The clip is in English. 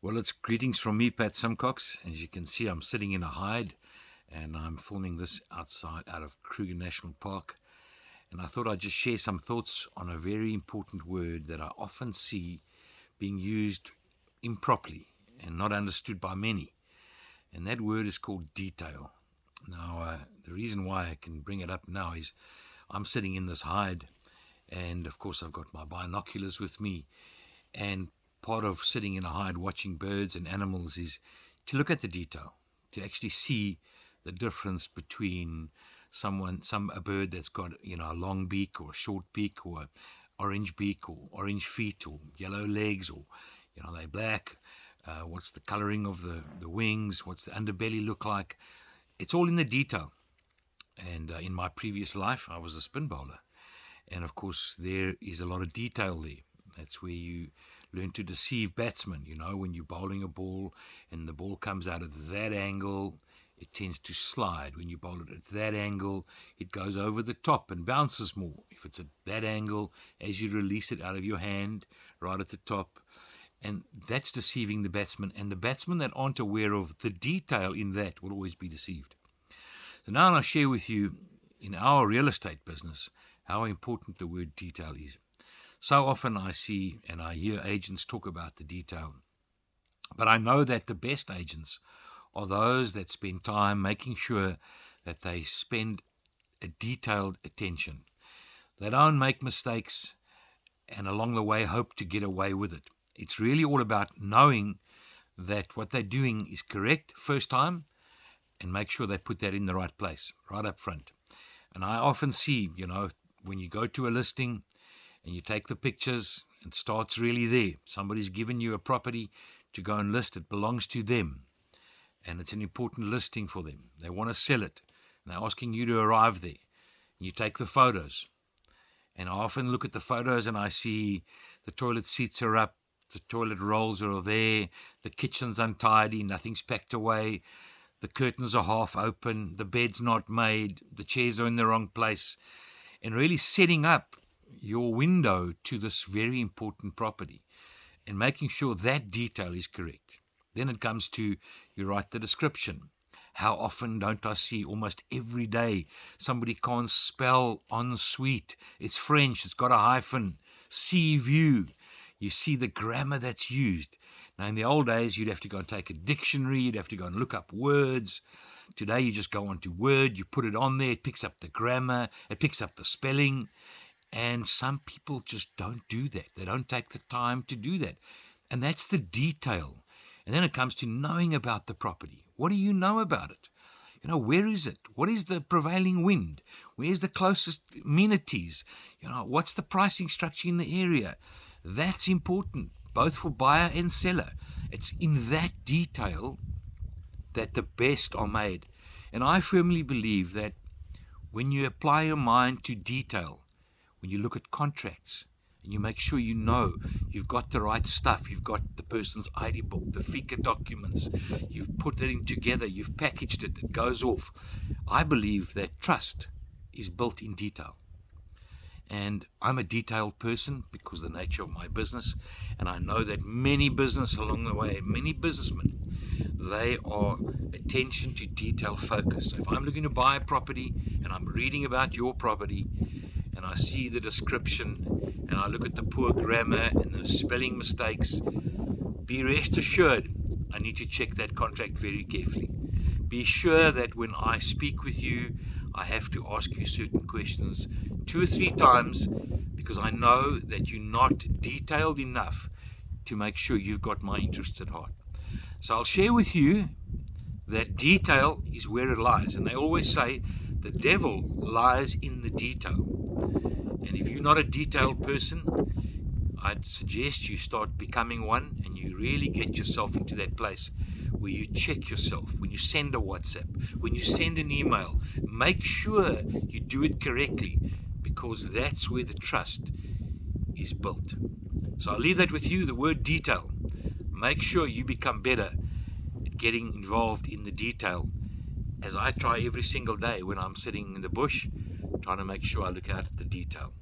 Well, it's greetings from me, Pat Simcox. As you can see, I'm sitting in a hide and I'm filming this outside out of Kruger National Park. And I thought I'd just share some thoughts on a very important word that I often see being used improperly and not understood by many. And that word is called detail. Now, the reason why I can bring it up now is I'm sitting in this hide, and of course, I've got my binoculars with me. And part of sitting in a hide watching birds and animals is to look at the detail, to actually see the difference between a bird that's got a long beak or a short beak, or orange beak or orange feet or yellow legs, or they're black. What's the coloring of the wings? What's the underbelly look like? It's all in the detail. And in my previous life, I was a spin bowler, and of course there is a lot of detail there. That's where you learn to deceive batsmen. When you're bowling a ball and the ball comes out at that angle, it tends to slide. When you bowl it at that angle, it goes over the top and bounces more. If it's at that angle, as you release it out of your hand, right at the top, and that's deceiving the batsman. And the batsmen that aren't aware of the detail in that will always be deceived. So now I'll share with you, in our real estate business, how important the word detail is. So often I see and I hear agents talk about the detail, but I know that the best agents are those that spend time making sure that they spend a detailed attention. They don't make mistakes and along the way hope to get away with it. It's really all about knowing that what they're doing is correct first time, and make sure they put that in the right place, right up front. And I often see, when you go to a listing and you take the pictures, it starts really there. Somebody's given you a property to go and list. It belongs to them, and it's an important listing for them. They want to sell it, and they're asking you to arrive there. And you take the photos, and I often look at the photos and I see the toilet seats are up, the toilet rolls are there, the kitchen's untidy, nothing's packed away, the curtains are half open, the bed's not made, the chairs are in the wrong place, and really setting up your window to this very important property and making sure that detail is correct. Then it comes to, you write the description. How often don't I see, almost every day, somebody can't spell ensuite. It's French, it's got a hyphen. Sea view. You see the grammar that's used. Now, in the old days, you'd have to go and take a dictionary, you'd have to go and look up words. Today, you just go onto Word, you put it on there, it picks up the grammar, it picks up the spelling. And some people just don't do that. They don't take the time to do that. And that's the detail. And then it comes to knowing about the property. What do you know about it? Where is it? What is the prevailing wind? Where's the closest amenities? What's the pricing structure in the area? That's important, both for buyer and seller. It's in that detail that the best are made. And I firmly believe that when you apply your mind to detail, when you look at contracts and you make sure you've got the right stuff, you've got the person's ID book, the FICA documents, you've put it in together, you've packaged it, it goes off. I believe that trust is built in detail. And I'm a detailed person because of the nature of my business. And I know that many business along the way, many businessmen, they are attention to detail focused. So if I'm looking to buy a property and I'm reading about your property and I see the description and I look at the poor grammar and the spelling mistakes, be rest assured I need to check that contract very carefully. Be sure that when I speak with you, I have to ask you certain questions 2 or 3 times, because I know that you're not detailed enough to make sure you've got my interests at heart. So I'll share with you that detail is where it lies. And they always say the devil lies in the detail. And if you're not a detailed person, I'd suggest you start becoming one, and you really get yourself into that place where you check yourself. When you send a WhatsApp, when you send an email, make sure you do it correctly, because that's where the trust is built. So I'll leave that with you, the word detail. Make sure you become better at getting involved in the detail, as I try every single day when I'm sitting in the bush, trying to make sure I look out at the detail.